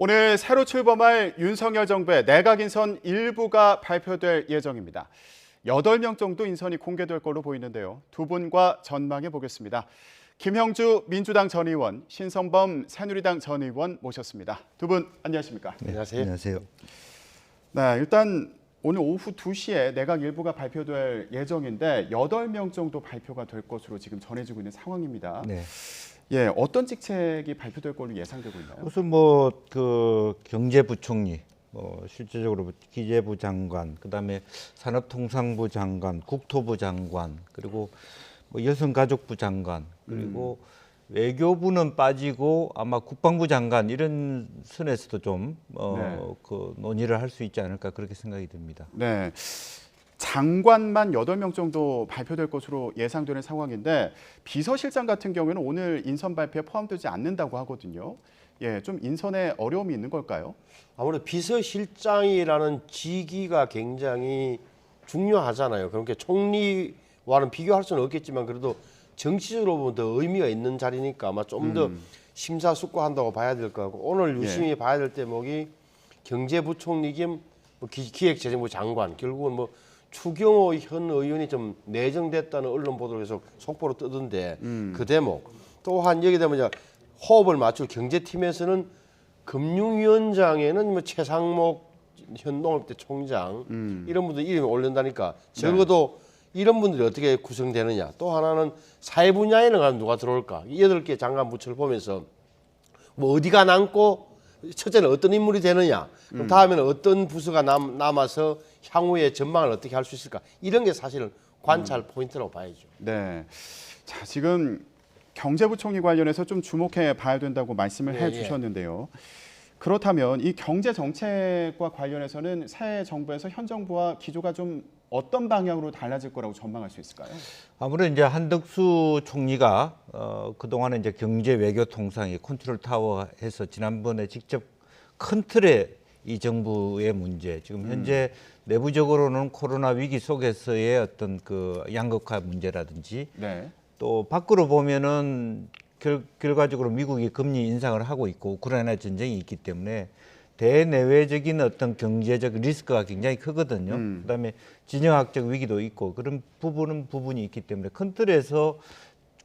오늘 새로 출범할 윤석열 정부의 내각 인선 일부가 발표될 예정입니다. 8명 정도 인선이 공개될 걸로 보이는데요. 두 분과 전망해 보겠습니다. 김형주 민주당 전 의원, 신성범 새누리당 전 의원 모셨습니다. 두 분 안녕하십니까? 네, 안녕하세요. 네, 일단 오늘 오후 2시에 내각 일부가 발표될 예정인데 8명 정도 발표가 될 것으로 지금 전해지고 있는 상황입니다. 네. 예, 어떤 직책이 발표될 걸로 예상되고 있나요? 우선 그 경제부총리, 실제적으로 기재부 장관, 그다음에 산업통상부 장관, 국토부 장관, 그리고 여성가족부 장관, 그리고 외교부는 빠지고 아마 국방부 장관 이런 선에서도 좀 그 논의를 할 수 있지 않을까 그렇게 생각이 듭니다. 네. 장관만 8명 정도 발표될 것으로 예상되는 상황인데 비서실장 같은 경우에는 오늘 인선 발표에 포함되지 않는다고 하거든요. 예, 좀 인선에 어려움이 있는 걸까요? 아무래도 비서실장이라는 직위가 굉장히 중요하잖아요. 그러니까 총리와는 비교할 수는 없겠지만 그래도 정치적으로 보면 더 의미가 있는 자리니까 아마 좀 더 심사숙고한다고 봐야 될 것 같고 오늘 유심히 봐야 될 대목이 경제부총리 겸 기획재정부 장관 결국은 추경호 현 의원이 좀 내정됐다는 언론 보도에서 속보로 뜨던데 그 대목 또한 여기 되면 이제 호흡을 맞출 경제팀에서는 금융위원장에는 최상목 현 농업대 총장 이런 분들 이름이 올린다니까 적어도 이런 분들이 어떻게 구성되느냐 또 하나는 사회 분야에는 누가 들어올까 8개 장관 부처를 보면서 어디가 남고 첫째는 어떤 인물이 되느냐 그럼 다음에는 어떤 부서가 남아서 향후의 전망을 어떻게 할 수 있을까 이런 게 사실은 관찰 포인트라고 봐야죠. 네. 자, 지금 경제부총리 관련해서 좀 주목해 봐야 된다고 말씀을 해 주셨는데요. 그렇다면 이 경제 정책과 관련해서는 새 정부에서 현 정부와 기조가 좀 어떤 방향으로 달라질 거라고 전망할 수 있을까요? 아무래도 이제 한덕수 총리가 그동안에 이제 경제 외교 통상이 컨트롤 타워에서 지난번에 직접 큰 틀에 이 정부의 문제, 지금 현재 내부적으로는 코로나 위기 속에서의 어떤 그 양극화 문제라든지 또 밖으로 보면은 결과적으로 미국이 금리 인상을 하고 있고 우크라이나 전쟁이 있기 때문에 대내외적인 어떤 경제적 리스크가 굉장히 크거든요. 그다음에 진영학적 위기도 있고 그런 부분이 있기 때문에 큰 틀에서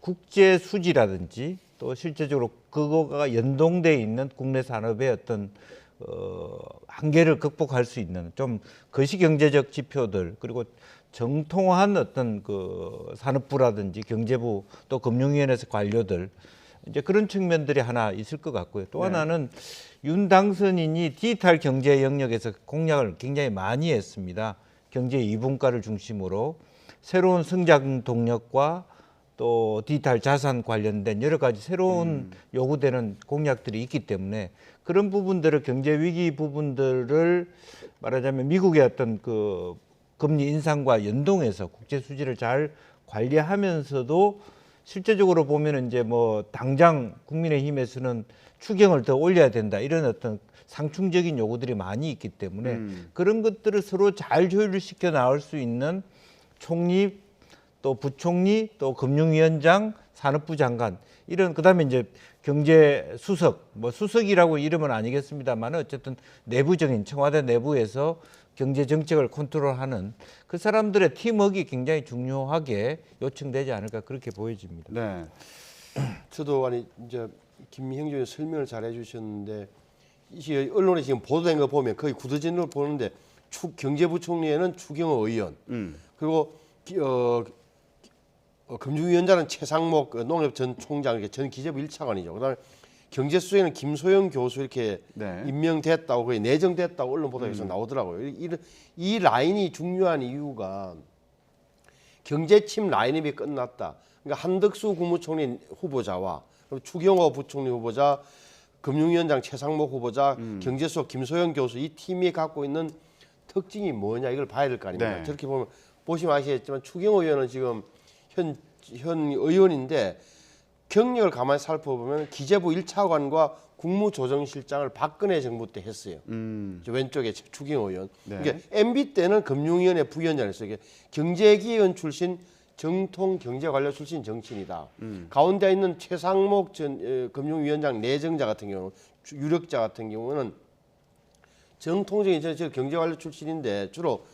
국제 수지라든지 또 실제적으로 그거가 연동돼 있는 국내 산업의 어떤 한계를 극복할 수 있는 좀 거시경제적 지표들 그리고 정통한 어떤 그 산업부라든지 경제부 또 금융위원회에서 관료들 이제 그런 측면들이 하나 있을 것 같고요. 또 하나는 윤 당선인이 디지털 경제 영역에서 공약을 굉장히 많이 했습니다. 경제 이분과를 중심으로 새로운 성장 동력과 또 디지털 자산 관련된 여러 가지 새로운 요구되는 공약들이 있기 때문에 그런 부분들을 경제 위기 부분들을 말하자면 미국의 어떤 그 금리 인상과 연동해서 국제 수지를 잘 관리하면서도 실제적으로 보면은 이제 당장 국민의힘에서는 추경을 더 올려야 된다 이런 어떤 상충적인 요구들이 많이 있기 때문에 그런 것들을 서로 잘 조율시켜 나올 수 있는 총리 또 부총리 또 금융위원장 산업부 장관 이런 그다음에 이제 경제 수석 수석이라고 이름은 아니겠습니다만 어쨌든 내부적인 청와대 내부에서 경제 정책을 컨트롤하는 그 사람들의 팀워크가 굉장히 중요하게 요청되지 않을까 그렇게 보여집니다. 네. 저도 이제 김형준이 설명을 잘 해주셨는데 이 언론에 지금 보도된 거 보면 거의 구도진을 보는데 경제부총리에는 추경호 의원 그리고 금융위원장은 최상목 농협 전 총장 전 기재부 1차관이죠. 그다음에 경제수석에는 김소영 교수 이렇게 임명됐다고 거의 내정됐다고 언론 보도에서 나오더라고요. 이 라인이 중요한 이유가 경제침 라인업이 끝났다. 그러니까 한덕수 국무총리 후보자와 추경호 부총리 후보자, 금융위원장 최상목 후보자, 경제수석 김소영 교수 이 팀이 갖고 있는 특징이 뭐냐 이걸 봐야 될 거 아닙니까? 저렇게 보시면 아시겠지만 추경호 의원은 지금 현 의원인데 경력을 가만히 살펴보면 기재부 1차관과 국무조정실장을 박근혜 정부 때 했어요. 저 왼쪽에 추경호 의원. 그러니까 MB 때는 금융위원회 부위원장이었어요. 경제기획원 출신 정통 경제관료 출신 정치인이다. 가운데 있는 최상목 전 금융위원장 내정자 같은 경우는 유력자 같은 경우는 정통적인 저 경제관료 출신인데 주로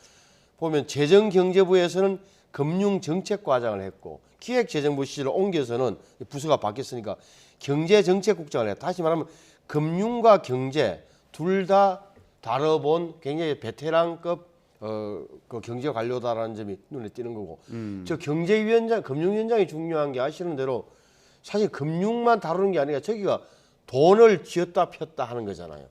보면 재정경제부에서는 금융정책과장을 했고 기획재정부 시절을 옮겨서는 부서가 바뀌었으니까 경제정책국장을 했다. 다시 말하면 금융과 경제 둘 다 다뤄본 굉장히 베테랑급 그 경제관료다라는 점이 눈에 띄는 거고 저 경제위원장, 금융위원장이 중요한 게 아시는 대로 사실 금융만 다루는 게 아니라 저기가 돈을 쥐었다 폈다 하는 거잖아요.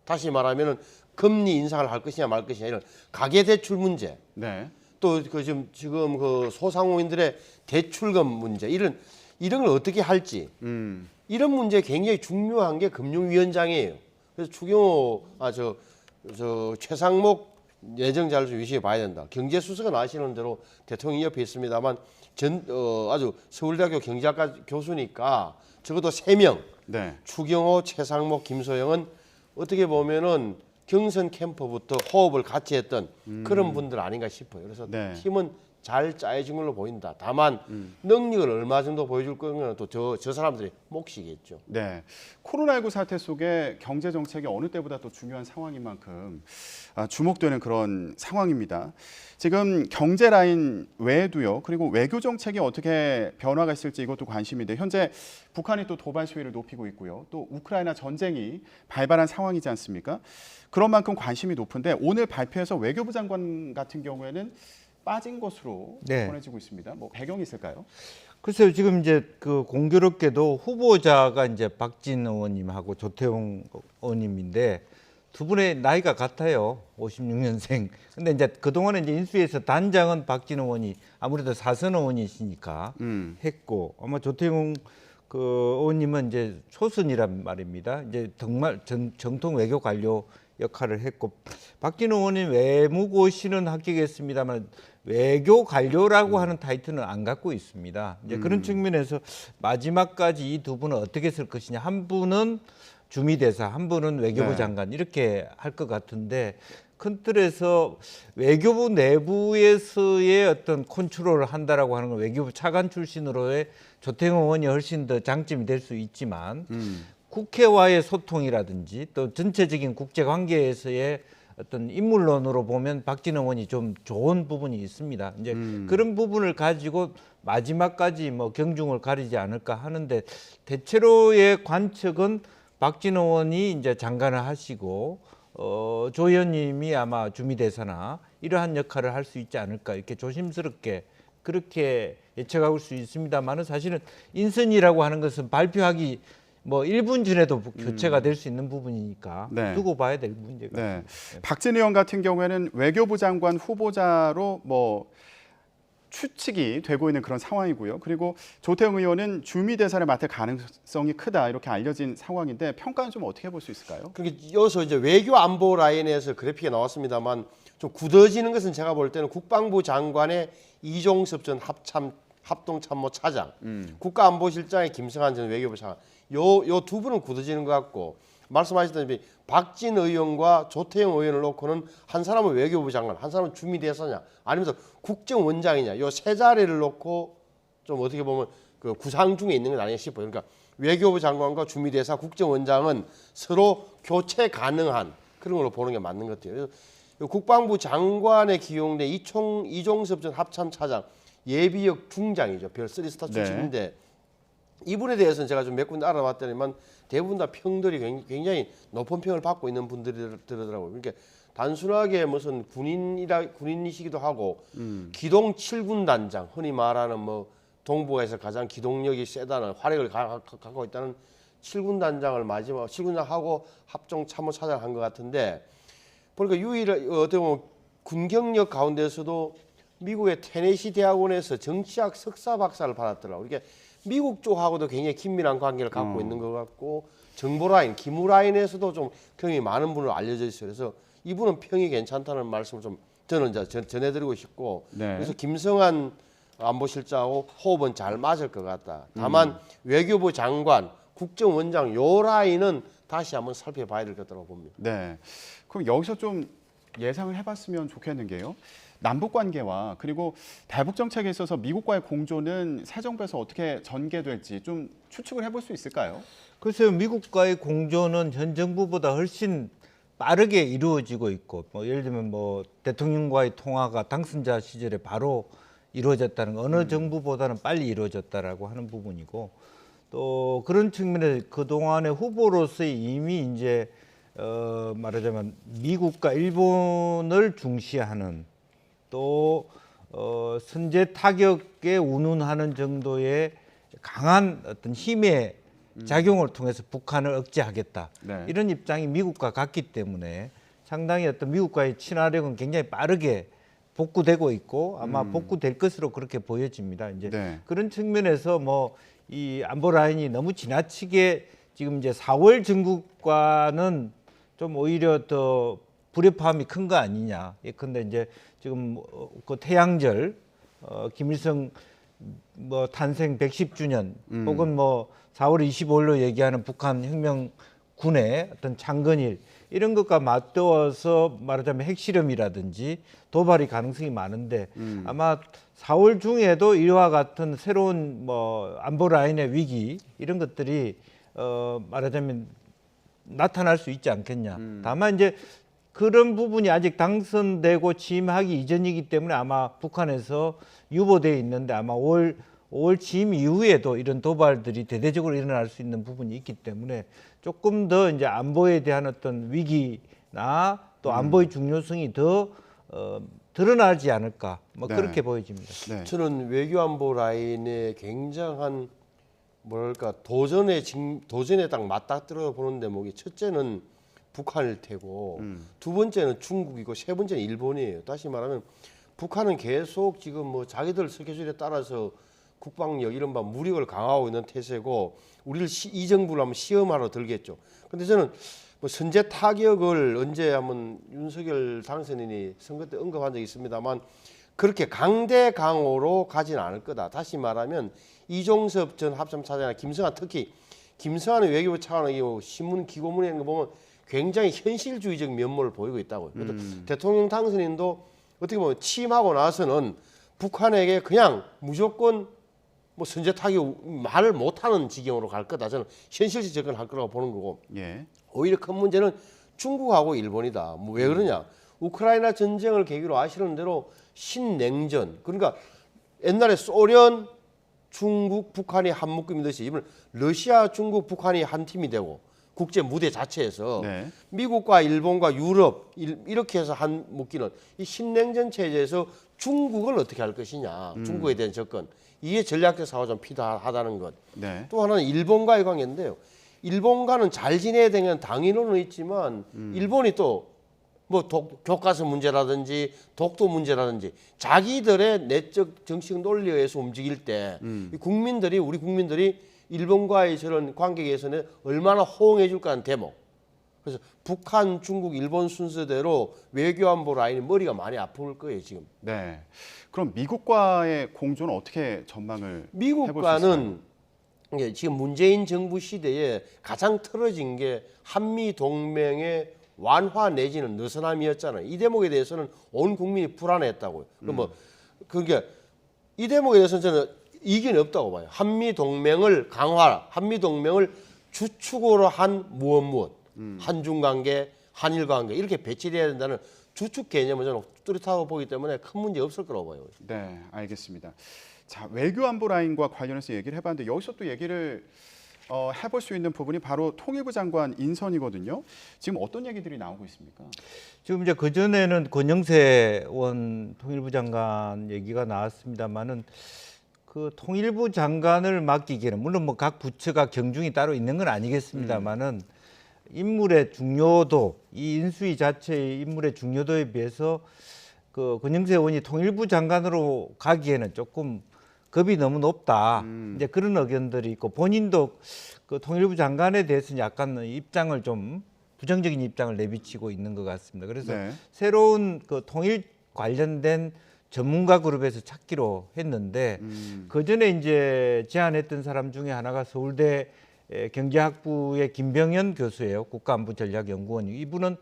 다시 말하면은 금리 인상을 할 것이냐 말 것이냐 이런 가계대출 문제, 네. 또 그 지금 그 소상공인들의 대출금 문제 이런 걸 어떻게 할지 이런 문제 굉장히 중요한 게 금융위원장이에요. 그래서 추경호 저 최상목 예정자를 좀 유심히 봐야 된다. 경제수석은 아시는 대로 대통령 옆에 있습니다만 아주 서울대학교 경제학과 교수니까 적어도 3명 네. 추경호, 최상목, 김소영은 어떻게 보면은 경선 캠프부터 호흡을 같이 했던 그런 분들 아닌가 싶어요. 그래서 네. 팀은 잘 짜여진 걸로 보인다. 다만 능력을 얼마 정도 보여줄 거는 또 저 사람들의 몫이겠죠. 네, 코로나19 사태 속에 경제 정책이 어느 때보다 또 중요한 상황인 만큼 주목되는 그런 상황입니다. 지금 경제 라인 외에도요, 그리고 외교 정책이 어떻게 변화가 있을지 이것도 관심인데 현재 북한이 또 도발 수위를 높이고 있고요, 또 우크라이나 전쟁이 발발한 상황이지 않습니까? 그런 만큼 관심이 높은데 오늘 발표에서 외교부 장관 같은 경우에는 빠진 것으로 네. 전해지고 있습니다. 뭐 배경이 있을까요? 글쎄요, 지금 이제 그 공교롭게도 후보자가 이제 박진 의원님하고 조태용 의원님인데 두 분의 나이가 같아요. 56년생. 근데 이제 그동안에 이제 인수위에서 단장은 박진 의원이 아무래도 사선 의원이시니까 했고 아마 조태용 그 의원님은 이제 초선이란 말입니다. 이제 정말 정통 외교 관료 역할을 했고 박진 의원님 외무고시는 합격했습니다만 외교 관료라고 하는 타이틀은 안 갖고 있습니다. 이제 그런 측면에서 마지막까지 이 두 분은 어떻게 쓸 것이냐. 한 분은 주미대사, 한 분은 외교부 네. 장관 이렇게 할 것 같은데 큰 틀에서 외교부 내부에서의 어떤 컨트롤을 한다라고 하는 건 외교부 차관 출신으로의 조태용 의원이 훨씬 더 장점이 될 수 있지만 국회와의 소통이라든지 또 전체적인 국제 관계에서의 어떤 인물론으로 보면 박진 의원이 좀 좋은 부분이 있습니다. 이제 그런 부분을 가지고 마지막까지 뭐 경중을 가리지 않을까 하는데 대체로의 관측은 박진 의원이 이제 장관을 하시고 조 의원님이 아마 주미대사나 이러한 역할을 할 수 있지 않을까 이렇게 조심스럽게 그렇게 예측할 수 있습니다만은 사실은 인선이라고 하는 것은 발표하기 뭐 1분 전에도 교체가 될 수 있는 부분이니까 네. 두고 봐야 될 문제가 네. 있습니다. 박진 의원 같은 경우에는 외교부 장관 후보자로 뭐 추측이 되고 있는 그런 상황이고요. 그리고 조태용 의원은 주미대사를 맡을 가능성이 크다 이렇게 알려진 상황인데 평가는 좀 어떻게 볼 수 있을까요? 그러니까 여기서 이제 외교 안보 라인에서 그래픽이 나왔습니다만 좀 굳어지는 것은 제가 볼 때는 국방부 장관의 이종섭 전 합동참모 차장, 국가안보실장의 김성한 전 외교부 차관, 요 두 분은 굳어지는 것 같고 말씀하셨다시피 박진 의원과 조태용 의원을 놓고는 한 사람은 외교부 장관, 한 사람은 주미대사냐, 아니면 국정원장이냐, 요 세 자리를 놓고 좀 어떻게 보면 그 구상 중에 있는 건 아닌가 싶어요. 그러니까 외교부 장관과 주미대사, 국정원장은 서로 교체 가능한 그런 걸로 보는 게 맞는 것 같아요. 그래서 국방부 장관에 기용된 이종섭 전 합참차장 예비역 중장이죠. 별 3스타 출신인데 이분에 대해서는 제가 좀 몇 군데 알아봤더니만 대부분 다 평들이 굉장히 높은 평을 받고 있는 분들이더라고요. 그러니까 단순하게 무슨 군인이시기도 하고 기동 7군 단장, 흔히 말하는 뭐 동북아에서 가장 기동력이 세다는 화력을 갖고 있다는 7군 단장을 마지막 7군장하고 합종 참모 차장을 한 것 같은데 보니까 어떻게 보면 군 경력 가운데서도 미국의 테네시 대학원에서 정치학 석사 박사를 받았더라고요. 그러니까 미국 쪽하고도 굉장히 긴밀한 관계를 갖고 있는 것 같고 정보 라인, 기무 라인에서도 좀 경험이 많은 분으로 알려져 있어요. 그래서 이분은 평이 괜찮다는 말씀을 좀 저는 전해드리고 싶고 네. 그래서 김성한 안보실장하고 호흡은 잘 맞을 것 같다. 다만 외교부 장관, 국정원장 요 라인은 다시 한번 살펴봐야 될 것 같다고 봅니다. 네. 그럼 여기서 좀 예상을 해봤으면 좋겠는 게요. 남북 관계와 그리고 대북 정책에 있어서 미국과의 공조는 새 정부에서 어떻게 전개될지 좀 추측을 해볼 수 있을까요? 글쎄요, 미국과의 공조는 현 정부보다 훨씬 빠르게 이루어지고 있고, 뭐 예를 들면 뭐 대통령과의 통화가 당선자 시절에 바로 이루어졌다는 거, 어느 정부보다는 빨리 이루어졌다라고 하는 부분이고, 또 그런 측면에서 그 동안의 후보로서의 이미 이제 말하자면 미국과 일본을 중시하는 또 선제 타격에 운운하는 정도의 강한 어떤 힘의 작용을 통해서 북한을 억제하겠다. 네. 이런 입장이 미국과 같기 때문에 상당히 어떤 미국과의 친화력은 굉장히 빠르게 복구되고 있고 아마 복구될 것으로 그렇게 보여집니다. 이제 네. 그런 측면에서 뭐 이 안보 라인이 너무 지나치게 지금 이제 4월 정국과는 좀 오히려 더 불협화음이 큰 거 아니냐. 예컨대 이제 지금 그 태양절 김일성 뭐 탄생 110주년 혹은 뭐 4월 25일로 얘기하는 북한 혁명군의 어떤 창건일 이런 것과 맞닿아서 말하자면 핵실험이라든지 도발이 가능성이 많은데 아마 4월 중에도 이와 같은 새로운 뭐 안보 라인의 위기 이런 것들이 말하자면 나타날 수 있지 않겠냐. 다만 이제 그런 부분이 아직 당선되고 취임하기 이전이기 때문에 아마 북한에서 유보되어 있는데 아마 5월 취임 이후에도 이런 도발들이 대대적으로 일어날 수 있는 부분이 있기 때문에 조금 더 이제 안보에 대한 어떤 위기나 또 안보의 중요성이 더 드러나지 않을까 뭐 네. 그렇게 보여집니다. 네. 저는 외교안보 라인에 굉장한 뭐랄까 도전에 딱 맞닥뜨려 보는 대목이 첫째는 북한일 테고 두 번째는 중국이고 세 번째는 일본이에요. 다시 말하면 북한은 계속 지금 뭐 자기들 스케줄에 따라서 국방력 이른바 무력을 강화하고 있는 태세고 우리를 이 정부를 한번 시험하러 들겠죠. 근데 저는 뭐 선제 타격을 언제 한번 윤석열 당선인이 선거 때 언급한 적이 있습니다만 그렇게 강대강으로 가지는 않을 거다. 다시 말하면 이종섭 전 합참차장이나 김성한 특히 김성한의 외교부 차관의 신문 기고문에 있는 거 보면 굉장히 현실주의적 면모를 보이고 있다고요. 대통령 당선인도 어떻게 보면 취임하고 나서는 북한에게 그냥 무조건 뭐 선제 타격 말을 못하는 지경으로 갈 거다. 저는 현실적 접근할 거라고 보는 거고. 예. 오히려 큰 문제는 중국하고 일본이다. 뭐 왜 그러냐? 우크라이나 전쟁을 계기로 아시는 대로 신냉전. 그러니까 옛날에 소련, 중국, 북한이 한 묶음이듯이 이번 러시아, 중국, 북한이 한 팀이 되고 국제 무대 자체에서 네. 미국과 일본과 유럽 이렇게 해서 한 묶이는 이 신냉전 체제에서 중국을 어떻게 할 것이냐. 중국에 대한 접근. 이게 전략적 사고가 좀 필요하다는 것. 네. 또 하나는 일본과의 관계인데요. 일본과는 잘 지내야 되는 당위로는 있지만 일본이 또 뭐 교과서 문제라든지 독도 문제라든지 자기들의 내적 정치적 논리에 의해서 움직일 때 이 국민들이 우리 국민들이 일본과의 저런 관계 개선에 얼마나 호응해 줄까 하는 대목. 그래서 북한, 중국, 일본 순서대로 외교안보 라인이 머리가 많이 아플 거예요 지금. 네. 그럼 미국과의 공조는 어떻게 전망을 해볼 수 있을까요? 미국과는 이게 지금 문재인 정부 시대에 가장 틀어진 게 한미 동맹의 완화 내지는 느슨함이었잖아요. 이 대목에 대해서는 온 국민이 불안해했다고요. 그럼 뭐 그게 이 대목에 대해서는 저는 이견이 없다고 봐요. 한미 동맹을 강화, 한미 동맹을 주축으로 한 무엇, 한중 관계, 한일 관계 이렇게 배치돼야 된다는 주축 개념은 저는 뚜렷하고 보기 때문에 큰 문제 없을 거라고 봐요. 네, 알겠습니다. 자, 외교안보 라인과 관련해서 얘기를 해봤는데 여기서 또 얘기를 해볼 수 있는 부분이 바로 통일부 장관 인선이거든요. 지금 어떤 얘기들이 나오고 있습니까? 지금 이제 그 전에는 권영세 원 통일부 장관 얘기가 나왔습니다만은 그 통일부 장관을 맡기기에는 물론 뭐 각 부처가 경중이 따로 있는 건 아니겠습니다만은 인물의 중요도, 이 인수위 자체의 인물의 중요도에 비해서 그 권영세 의원이 통일부 장관으로 가기에는 조금 겁이 너무 높다. 이제 그런 의견들이 있고 본인도 그 통일부 장관에 대해서는 약간 입장을 좀 부정적인 입장을 내비치고 있는 것 같습니다. 그래서 네. 새로운 그 통일 관련된 전문가 그룹에서 찾기로 했는데 그 전에 이제 제안했던 사람 중에 하나가 서울대 경제학부의 김병현 교수예요. 국가안보전략연구원. 이분은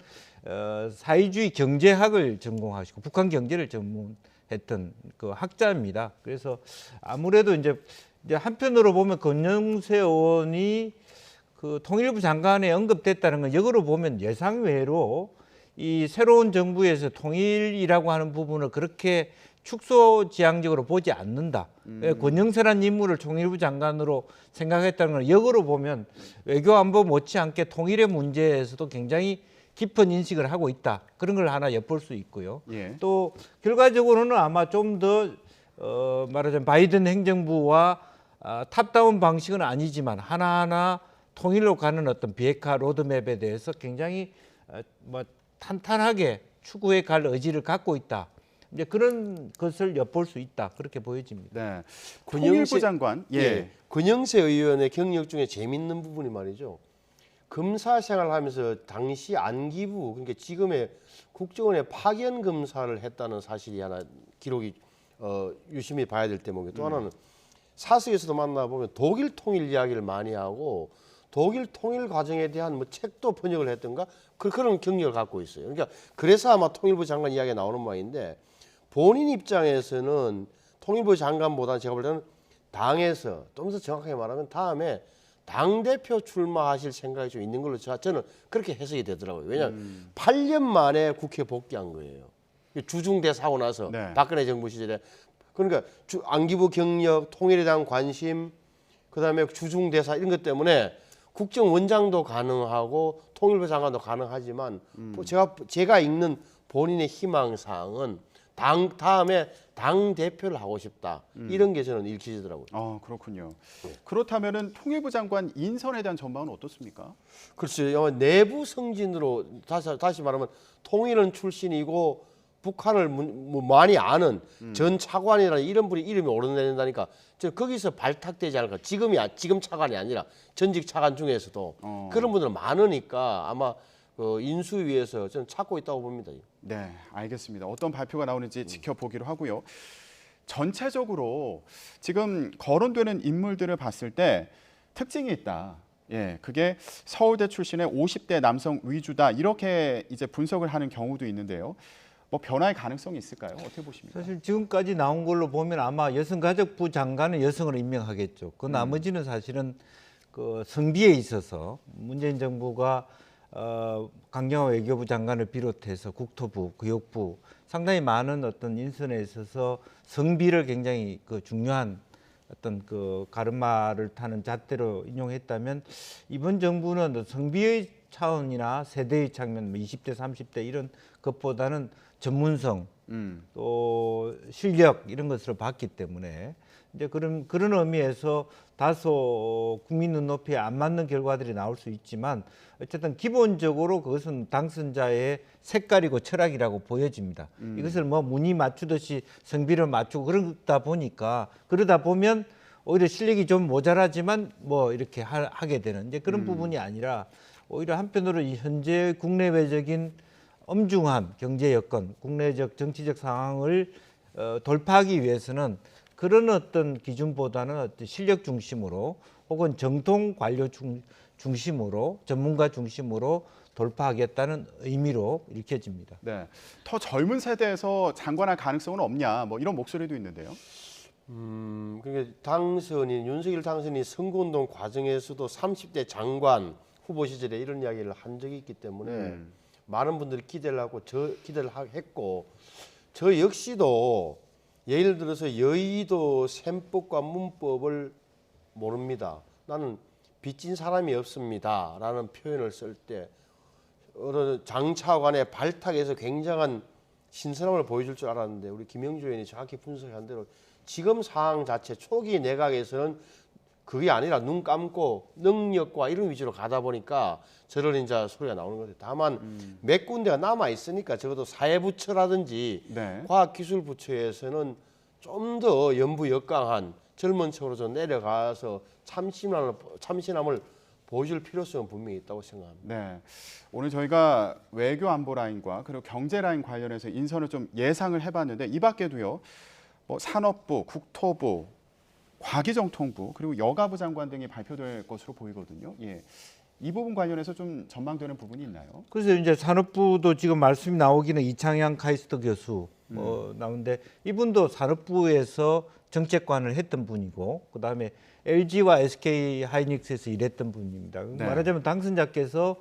사회주의 경제학을 전공하시고 북한 경제를 전문했던 그 학자입니다. 그래서 아무래도 이제 한편으로 보면 권영세 의원이 그 통일부 장관에 언급됐다는 건 역으로 보면 예상외로 이 새로운 정부에서 통일이라고 하는 부분을 그렇게 축소지향적으로 보지 않는다. 권영세라는 인물을 통일부 장관으로 생각했다는 건 역으로 보면 외교안보 못지않게 통일의 문제에서도 굉장히 깊은 인식을 하고 있다. 그런 걸 하나 엿볼 수 있고요. 예. 또 결과적으로는 아마 좀 더 말하자면 바이든 행정부와 탑다운 방식은 아니지만 하나하나 통일로 가는 어떤 비핵화 로드맵에 대해서 굉장히 뭐 탄탄하게 추구해 갈 의지를 갖고 있다. 이제 그런 것을 엿볼 수 있다. 그렇게 보여집니다. 네. 통일부 권영세- 장관. 예. 권영세 의원의 경력 중에 재밌는 부분이 말이죠. 검사 생활하면서 당시 안기부 그러니까 지금의 국정원의 파견 검사를 했다는 사실이 하나 기록이 유심히 봐야 될 대목이고 또 하나는 사석에서도 만나보면 독일 통일 이야기를 많이 하고 독일 통일 과정에 대한 뭐 책도 번역을 했던가 그런 경력을 갖고 있어요. 그러니까 그래서 아마 통일부 장관 이야기가 나오는 모양인데 본인 입장에서는 통일부 장관보다는 제가 볼 때는 당에서 좀 더 정확하게 말하면 다음에 당대표 출마하실 생각이 좀 있는 걸로 저는 그렇게 해석이 되더라고요. 왜냐하면 8년 만에 국회 복귀한 거예요. 주중대사하고 나서 네. 박근혜 정부 시절에 그러니까 안기부 경력, 통일에 대한 관심, 그다음에 주중대사 이런 것 때문에 국정원장도 가능하고 통일부 장관도 가능하지만 제가 읽는 본인의 희망사항은 다음에 당 대표를 하고 싶다 이런 게 저는 읽히더라고요. 그렇군요. 그렇다면은 통일부 장관 인선에 대한 전망은 어떻습니까? 글쎄요, 내부 승진으로 다시 말하면 통일은 출신이고 북한을 뭐 많이 아는 전 차관이라는 이런 분이 이름이 오르내린다니까 저 거기서 발탁되지 않을까. 지금 차관이 아니라 전직 차관 중에서도 그런 분들은 많으니까 아마 인수위에서 저는 찾고 있다고 봅니다. 네, 알겠습니다. 어떤 발표가 나오는지 지켜보기로 하고요. 전체적으로 지금 거론되는 인물들을 봤을 때 특징이 있다. 예, 그게 서울대 출신의 50대 남성 위주다. 이렇게 이제 분석을 하는 경우도 있는데요. 뭐 변화의 가능성이 있을까요? 어떻게 보십니까? 사실 지금까지 나온 걸로 보면 아마 여성가족부 장관은 여성을 임명하겠죠. 그 나머지는 사실은 그 성비에 있어서 문재인 정부가 강경화 외교부 장관을 비롯해서 국토부, 교육부 상당히 많은 어떤 인선에 있어서 성비를 굉장히 그 중요한 어떤 그 가르마를 타는 잣대로 인용했다면 이번 정부는 성비의 차원이나 세대의 측면, 20대, 30대 이런 것보다는 전문성, 또 실력 이런 것으로 봤기 때문에 이제 그런 의미에서 다소 국민 눈높이에 안 맞는 결과들이 나올 수 있지만 어쨌든 기본적으로 그것은 당선자의 색깔이고 철학이라고 보여집니다. 이것을 뭐 무늬 맞추듯이 성비를 맞추고 그러다 보면 오히려 실력이 좀 모자라지만 뭐 이렇게 하게 되는 이제 그런 부분이 아니라 오히려 한편으로 이 현재 국내외적인 엄중한 경제 여건, 국내적 정치적 상황을 돌파하기 위해서는 그런 어떤 기준보다는 어떤 실력 중심으로 혹은 정통 관료 중심으로 전문가 중심으로 돌파하겠다는 의미로 읽혀집니다. 네, 더 젊은 세대에서 장관할 가능성은 없냐? 뭐 이런 목소리도 있는데요. 그러니까 윤석열 당선이 선거운동 과정에서도 30대 장관 후보 시절에 이런 이야기를 한 적이 있기 때문에 많은 분들이 기대를 했고 저 역시도 예를 들어서 여의도 셈법과 문법을 모릅니다. 나는 빚진 사람이 없습니다라는 표현을 쓸 때 장차관의 발탁에서 굉장한 신선함을 보여줄 줄 알았는데 우리 김영주 의원이 정확히 분석한 대로 지금 상황 자체 초기 내각에서는 그게 아니라 눈 감고 능력과 이런 위주로 가다 보니까 저런 이제 소리가 나오는 거죠. 다만 몇 군데가 남아 있으니까 적어도 사회부처라든지 네. 과학기술부처에서는 좀 더 연부역강한 젊은 척으로 좀 내려가서 참신함을 보여줄 필요성은 분명히 있다고 생각합니다. 네, 오늘 저희가 외교 안보 라인과 그리고 경제 라인 관련해서 인선을 좀 예상을 해봤는데 이 밖에도요, 뭐 산업부, 국토부, 과기정통부 그리고 여가부 장관 등이 발표될 것으로 보이거든요. 예. 이 부분 관련해서 좀 전망되는 부분이 있나요? 그래서 이제 산업부도 지금 말씀이 나오기는 이창양 카이스트 교수 나오는데 이분도 산업부에서 정책관을 했던 분이고 그다음에 LG와 SK 하이닉스에서 일했던 분입니다. 네. 말하자면 당선자께서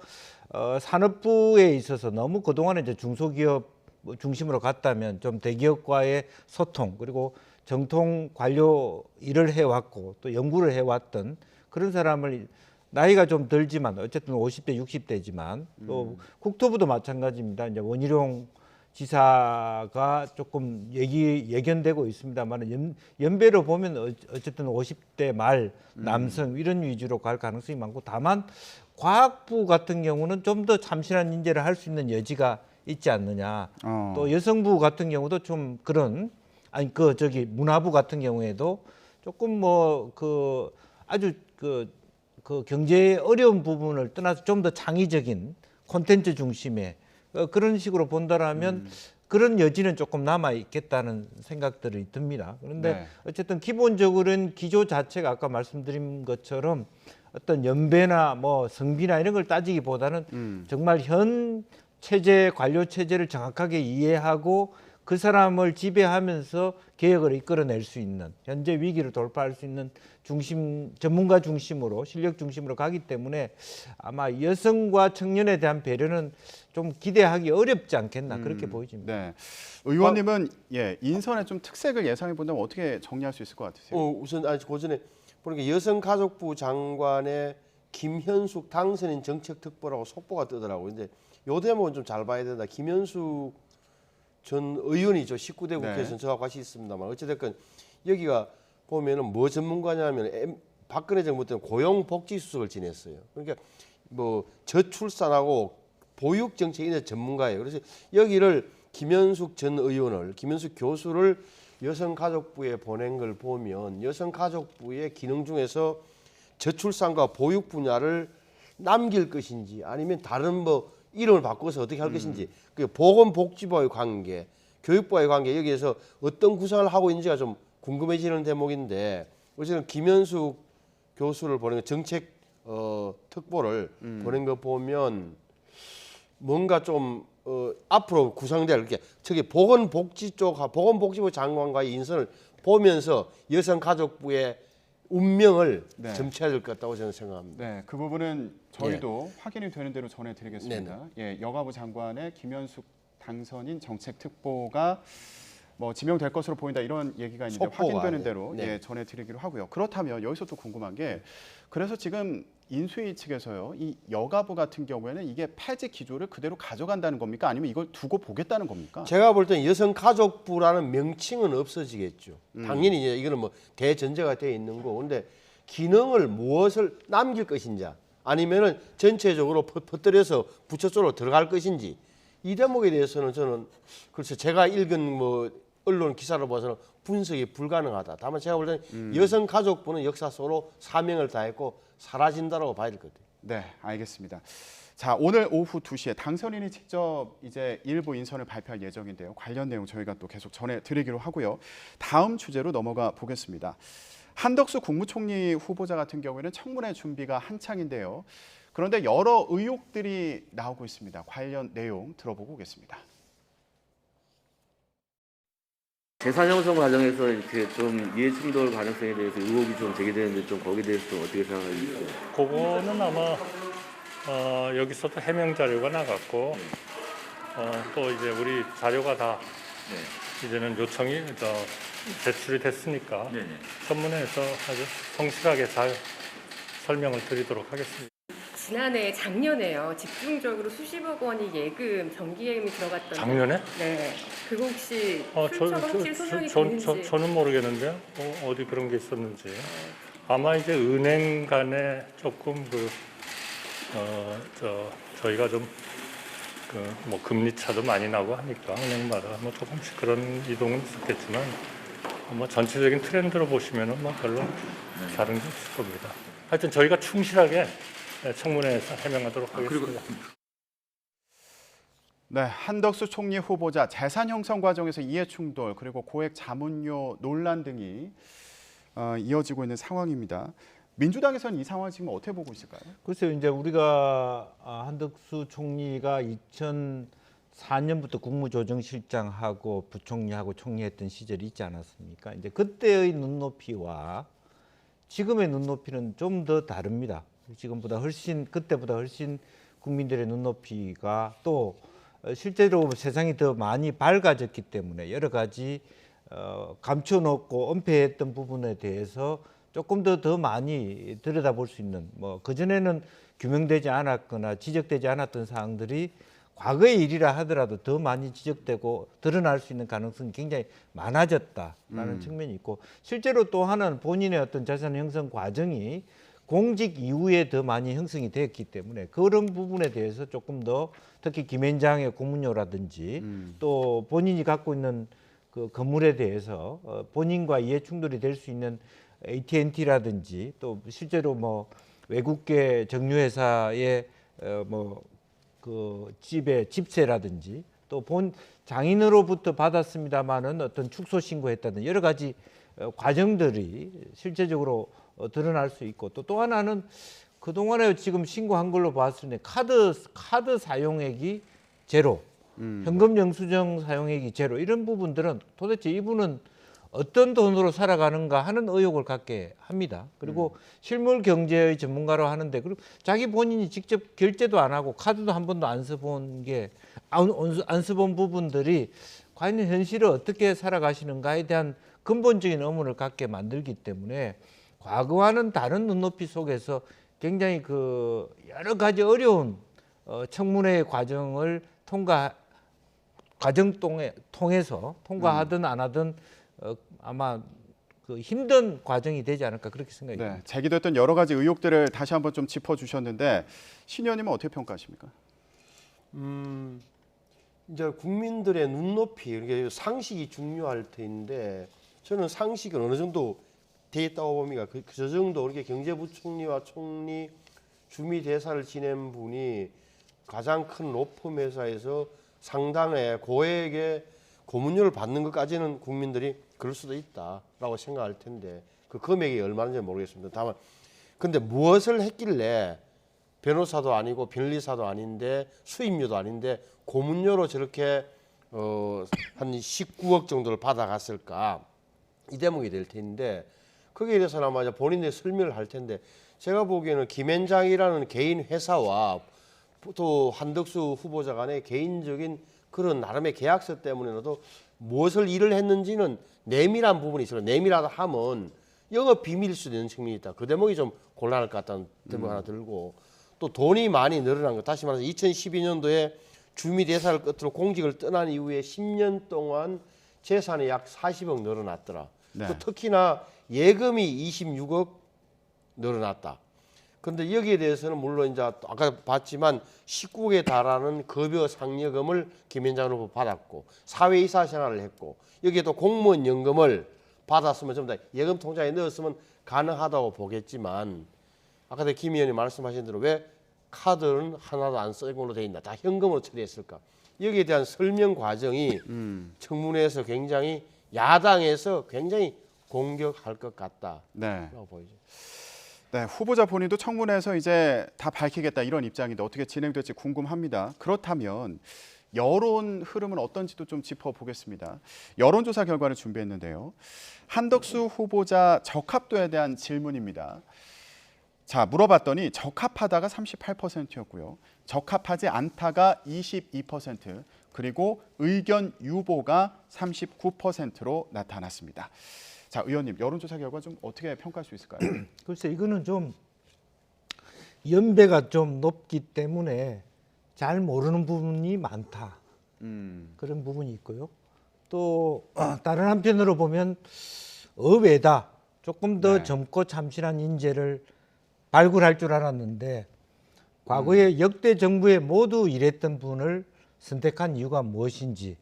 산업부에 있어서 너무 그동안에 이제 중소기업 중심으로 갔다면 좀 대기업과의 소통 그리고 정통 관료 일을 해왔고 또 연구를 해왔던 그런 사람을 나이가 좀 들지만 어쨌든 50대, 60대지만 또 국토부도 마찬가지입니다. 이제 원희룡 지사가 조금 예견되고 있습니다만 연배로 보면 어쨌든 50대 말 남성 이런 위주로 갈 가능성이 많고 다만 과학부 같은 경우는 좀 더 참신한 인재를 할 수 있는 여지가 있지 않느냐. 또 여성부 같은 경우도 좀 그런 문화부 같은 경우에도 조금 아주 그 경제의 어려운 부분을 떠나서 좀 더 창의적인 콘텐츠 중심의 그런 식으로 본다라면 그런 여지는 조금 남아 있겠다는 생각들이 듭니다. 그런데 네. 어쨌든 기본적으로는 기조 자체가 아까 말씀드린 것처럼 어떤 연배나 성비나 이런 걸 따지기보다는 정말 현 체제 관료 체제를 정확하게 이해하고 그 사람을 지배하면서 개혁을 이끌어낼 수 있는 현재 위기를 돌파할 수 있는 전문가 중심으로 실력 중심으로 가기 때문에 아마 여성과 청년에 대한 배려는 좀 기대하기 어렵지 않겠나 그렇게 보여집니다. 네. 의원님은 인선의 좀 특색을 예상해 본다면 어떻게 정리할 수 있을 것 같으세요? 우선 그 전에 보니까 여성가족부 장관의 김현숙 당선인 정책특보라고 속보가 뜨더라고요. 근데 요 대목은 좀 잘 봐야 된다. 김현숙 전 의원이죠. 19대 국회에서는 저하고 같이 있습니다만 어찌됐건 여기가 보면은 뭐 전문가냐면 박근혜 정부 때는 고용복지수석을 지냈어요. 그러니까 저출산하고 보육정책인의 전문가예요. 그래서 여기를 김현숙 전 의원을 김현숙 교수를 여성가족부에 보낸 걸 보면 여성가족부의 기능 중에서 저출산과 보육 분야를 남길 것인지 아니면 다른 이름을 바꿔서 어떻게 할 것인지 그 보건복지부와의 관계, 교육부와의 관계 여기에서 어떤 구상을 하고 있는지가 좀 궁금해지는 대목인데 어쨌든 김현숙 교수를 보낸 정책 특보를 보낸 거 보면 뭔가 좀 앞으로 구상될 저기 보건복지부 장관과의 인선을 보면서 여성가족부의 운명을 점쳐야 될 것 같다고 저는 생각합니다. 네, 그 부분은 저희도 확인이 되는 대로 전해드리겠습니다. 여가부 장관의 김현숙 당선인 정책특보가 지명될 것으로 보인다 이런 얘기가 있는데 확인되는 대로 전해드리기로 하고요. 그렇다면 여기서 또 궁금한 게 그래서 지금 인수위 측에서요, 이 여가부 같은 경우에는 이게 폐지 기조를 그대로 가져간다는 겁니까? 아니면 이걸 두고 보겠다는 겁니까? 제가 볼 때는 여성가족부라는 명칭은 없어지겠죠. 당연히 이제 이거는 대전제가 되어 있는 거고, 근데 기능을 무엇을 남길 것인지 아니면은 전체적으로 퍼뜨려서 부처 쪽으로 들어갈 것인지 이 대목에 대해서는 저는 그래서 제가 읽은 언론 기사를 봐서는 분석이 불가능하다. 다만 제가 볼 때는 여성가족부는 역사 속으로 사명을 다했고 사라진다라고 봐야 될 것 같아요. 네, 알겠습니다. 자, 오늘 오후 2시에 당선인이 직접 이제 일부 인선을 발표할 예정인데요. 관련 내용 저희가 또 계속 전해드리기로 하고요. 다음 주제로 넘어가 보겠습니다. 한덕수 국무총리 후보자 같은 경우에는 청문회 준비가 한창인데요. 그런데 여러 의혹들이 나오고 있습니다. 관련 내용 들어보고 오겠습니다. 재산 형성 과정에서 이렇게 좀 이해 충돌 가능성에 대해서 의혹이 좀 제기되는데 좀 거기에 대해서 좀 어떻게 생각하세요? 그거는 아마 여기서도 해명 자료가 나갔고 또 이제 우리 자료가 다 이제는 요청이 제출이 됐으니까 청문회에서 아주 성실하게 잘 설명을 드리도록 하겠습니다. 작년에요. 집중적으로 수십억 원이 예금, 정기예금이 들어갔던. 작년에? 네. 그거 혹시 출처가 확실히 소명이 되는지. 저는 모르겠는데요. 어디 그런 게 있었는지. 아마 이제 은행 간에 조금 저희가 좀 금리 차도 많이 나고 하니까 은행마다 조금씩 그런 이동은 있었겠지만 전체적인 트렌드로 보시면은 별로 다른 게 없을 겁니다. 하여튼 저희가 충실하게 청문회에서 해명하도록 하겠습니다. 네, 한덕수 총리 후보자 재산 형성 과정에서 이해 충돌 그리고 고액 자문료 논란 등이 이어지고 있는 상황입니다. 민주당에서는 이 상황 지금 어떻게 보고 있을까요? 글쎄요, 이제 우리가 한덕수 총리가 2004년부터 국무조정실장하고 부총리하고 총리했던 시절이 있지 않았습니까? 이제 그때의 눈높이와 지금의 눈높이는 좀 더 다릅니다. 지금보다 훨씬 그때보다 훨씬 국민들의 눈높이가 또 실제로 세상이 더 많이 밝아졌기 때문에 여러 가지 감춰놓고 은폐했던 부분에 대해서 조금 더 많이 들여다볼 수 있는 뭐 그전에는 규명되지 않았거나 지적되지 않았던 사항들이 과거의 일이라 하더라도 더 많이 지적되고 드러날 수 있는 가능성이 굉장히 많아졌다라는 측면이 있고 실제로 또 하나는 본인의 어떤 자산 형성 과정이 공직 이후에 더 많이 형성이 되었기 때문에 그런 부분에 대해서 조금 더 특히 김앤장의 고문료라든지 또 본인이 갖고 있는 그 건물에 대해서 본인과 이해 충돌이 될 수 있는 AT&T라든지 또 실제로 뭐 외국계 정유회사의 뭐 그 집의 집세라든지 또 본 장인으로부터 받았습니다마는 어떤 축소 신고했다든 여러 가지 과정들이 실제적으로 드러날 수 있고 또 하나는 그 동안에 지금 신고한 걸로 봤을 때 카드 사용액이 제로, 현금 영수증 사용액이 제로 이런 부분들은 도대체 이분은 어떤 돈으로 살아가는가 하는 의혹을 갖게 합니다. 그리고 실물 경제의 전문가로 하는데 그리고 자기 본인이 직접 결제도 안 하고 카드도 한 번도 안 써본 게 안 써본 부분들이 과연 현실을 어떻게 살아가시는가에 대한 근본적인 의문을 갖게 만들기 때문에 과거와는 다른 눈높이 속에서 굉장히 그 여러 가지 어려운 청문회 과정을 통해서 통과하든 안 하든 아마 그 힘든 과정이 되지 않을까 그렇게 생각이 듭니다. 네, 제기됐던 여러 가지 의혹들을 다시 한번 좀 짚어주셨는데 신 의원님은 어떻게 평가하십니까? 이제 국민들의 눈높이 이게 상식이 중요할 텐데 저는 상식은 어느 정도 돼 있다고 봅니다. 그 정도 이렇게 경제부총리와 총리 주미 대사를 지낸 분이 가장 큰 로펌 회사에서 상당의 고액의 고문료를 받는 것까지는 국민들이 그럴 수도 있다라고 생각할 텐데 그 금액이 얼마인지 모르겠습니다. 다만 근데 무엇을 했길래 변호사도 아니고 변리사도 아닌데 수임료도 아닌데 고문료로 저렇게 한 19억 정도를 받아갔을까 이 대목이 될 텐데 거기에 대해서는 아마 본인의 설명을 할 텐데 제가 보기에는 김앤장이라는 개인 회사와 또 한덕수 후보자 간의 개인적인 그런 나름의 계약서 때문에라도 무엇을 일을 했는지는 내밀한 부분이 있어요. 내밀하다 하면 영업 비밀일 수도 있는 측면이 있다. 그 대목이 좀 곤란할 것 같다는 대목 하나 들고 또 돈이 많이 늘어난 것. 다시 말해서 2012년도에 주미 대사를 끝으로 공직을 떠난 이후에 10년 동안 재산이 약 40억 늘어났더라. 네. 또 특히나 예금이 26억 늘어났다. 그런데 여기에 대해서는 물론 이제 아까 봤지만 19억에 달하는 급여 상여금을 김앤장 후보 받았고 사회이사 생활을 했고 여기에 또 공무원 연금을 받았으면 좀 더 예금 통장에 넣었으면 가능하다고 보겠지만 아까 김 의원이 말씀하신 대로 왜 카드는 하나도 안 쓴 걸로 돼 있나 다 현금으로 처리했을까 여기에 대한 설명 과정이 청문회에서 굉장히 야당에서 굉장히 공격할 것 같다라고 네. 보이죠. 네, 후보자 본인도 청문회에서 이제 다 밝히겠다 이런 입장인데 어떻게 진행될지 궁금합니다. 그렇다면 여론 흐름은 어떤지도 좀 짚어보겠습니다. 여론조사 결과를 준비했는데요. 한덕수 후보자 적합도에 대한 질문입니다. 자, 물어봤더니 적합하다가 38%였고요. 적합하지 않다가 22%, 그리고 의견 유보가 39%로 나타났습니다. 자, 의원님, 여론조사 결과 좀 어떻게 평가할 수 있을까요? 글쎄 이거는 좀 연배가 좀 높기 때문에 잘 모르는 부분이 많다. 그런 부분이 있고요. 또 다른 한편으로 보면 의외다. 조금 더 네. 젊고 참신한 인재를 발굴할 줄 알았는데 과거에 역대 정부에 모두 일했던 분을 선택한 이유가 무엇인지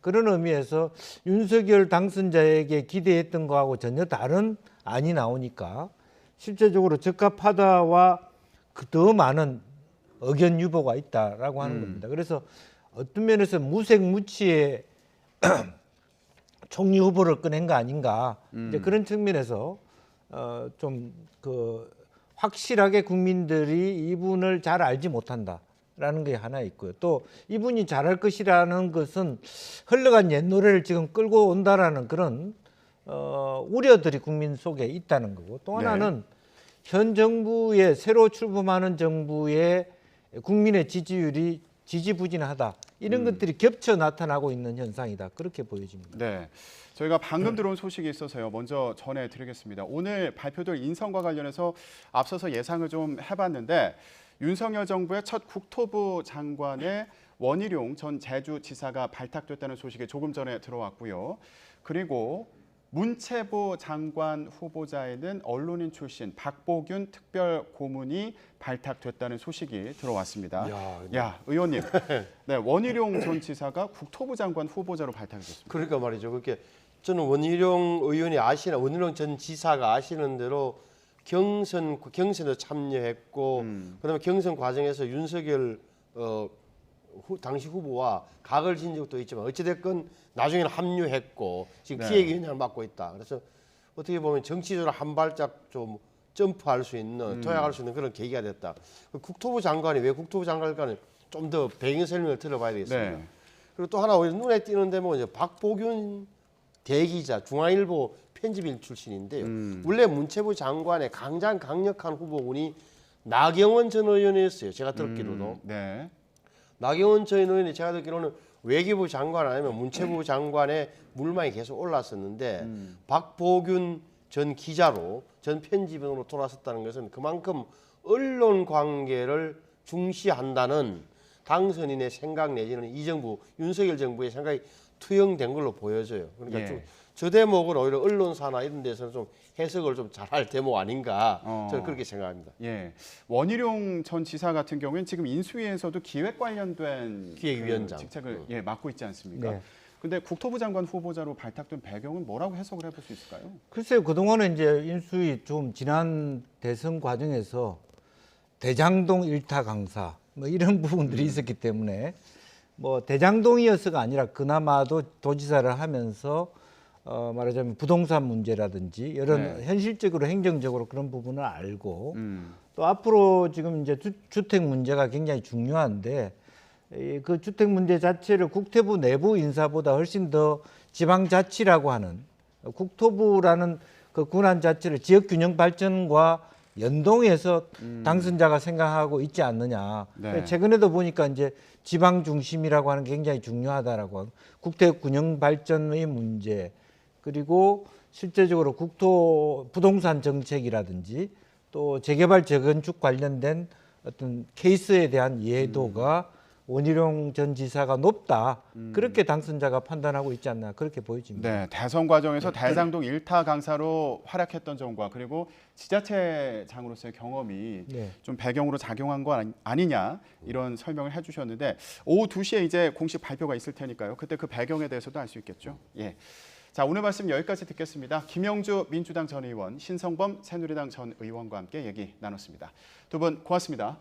그런 의미에서 윤석열 당선자에게 기대했던 거하고 전혀 다른 안이 나오니까 실제적으로 적합하다와 더 많은 의견 유보가 있다라고 하는 겁니다. 그래서 어떤 면에서 무색무취의 총리 후보를 꺼낸 거 아닌가 이제 그런 측면에서 좀 그 확실하게 국민들이 이분을 잘 알지 못한다라는 게 하나 있고요. 또 이분이 잘할 것이라는 것은 흘러간 옛 노래를 지금 끌고 온다라는 그런 우려들이 국민 속에 있다는 거고, 또 하나는 현 정부의 새로 출범하는 정부의 국민의 지지율이 지지부진하다, 이런 것들이 겹쳐 나타나고 있는 현상이다, 그렇게 보여집니다. 네, 저희가 방금 들어온 소식이 있어서요. 먼저 전해드리겠습니다. 오늘 발표될 인선과 관련해서 앞서서 예상을 좀 해봤는데 윤석열 정부의 첫 국토부 장관의 원희룡 전 제주지사가 발탁됐다는 소식이 조금 전에 들어왔고요. 그리고 문체부 장관 후보자에는 언론인 출신 박보균 특별고문이 발탁됐다는 소식이 들어왔습니다. 야, 의원님, 네, 원희룡 전 지사가 국토부 장관 후보자로 발탁됐습니다. 그러니까 말이죠. 그렇게 저는 원희룡 의원이 원희룡 전 지사가 아시는 대로 경선에 참여했고, 그다음에 경선 과정에서 윤석열 당시 후보와 각을 진 적도 있지만 어찌됐건 나중에는 합류했고 지금 기획위원장을 맡고 있다. 그래서 어떻게 보면 정치적으로 한 발짝 좀 점프할 수 있는, 도약할 수 있는 그런 계기가 됐다. 국토부 장관이 왜 국토부 장관일까는 좀 더 배경 설명을 들어봐야 되겠습니다. 네. 그리고 또 하나 눈에 띄는 대목은 이제 박보균 대기자, 중앙일보 편집인 출신인데요. 원래 문체부 장관의 강력한 후보군이 나경원 전 의원이었어요. 제가 듣기로도. 네. 나경원 전 의원이 제가 듣기로는 외교부 장관 아니면 문체부 장관의 물망이 계속 올랐었는데 박보균 전 기자로, 전 편집인으로 돌아섰다는 것은 그만큼 언론 관계를 중시한다는 당선인의 생각 내지는 이 정부, 윤석열 정부의 생각이 투영된 걸로 보여져요. 그러니까 좀 저 대목은 오히려 언론사나 이런 데서는 좀 해석을 좀 잘할 대목 아닌가, 저는 그렇게 생각합니다. 예, 원희룡 전 지사 같은 경우에는 지금 인수위에서도 기획 관련된 기획위원장 그 직책을 맡고 있지 않습니까? 네. 근데 국토부 장관 후보자로 발탁된 배경은 뭐라고 해석을 해볼 수 있을까요? 글쎄요, 그동안은 이제 인수위 좀 지난 대선 과정에서 대장동 일타 강사 뭐 이런 부분들이 있었기 때문에 뭐 대장동이어서가 아니라 그나마도 도지사를 하면서 말하자면 부동산 문제라든지 이런 현실적으로 행정적으로 그런 부분을 알고 또 앞으로 지금 이제 주택 문제가 굉장히 중요한데 그 주택 문제 자체를 국토부 내부 인사보다 훨씬 더 지방자치라고 하는 국토부라는 그 군안 자체를 지역균형 발전과 연동해서 당선자가 생각하고 있지 않느냐. 네. 최근에도 보니까 이제 지방 중심이라고 하는 게 굉장히 중요하다라고 하고 국토균형 발전의 문제, 그리고 실제적으로 국토 부동산 정책이라든지 또 재개발 재건축 관련된 어떤 케이스에 대한 이해도가 원희룡 전 지사가 높다. 그렇게 당선자가 판단하고 있지 않나, 그렇게 보여집니다. 네, 대선 과정에서 대장동 일타 강사로 활약했던 점과 그리고 지자체장으로서의 경험이 좀 배경으로 작용한 거 아니냐, 이런 설명을 해주셨는데 오후 2시에 이제 공식 발표가 있을 테니까요. 그때 그 배경에 대해서도 알 수 있겠죠. 예. 자, 오늘 말씀 여기까지 듣겠습니다. 김영주 민주당 전 의원, 신성범 새누리당 전 의원과 함께 얘기 나눴습니다. 두 분 고맙습니다.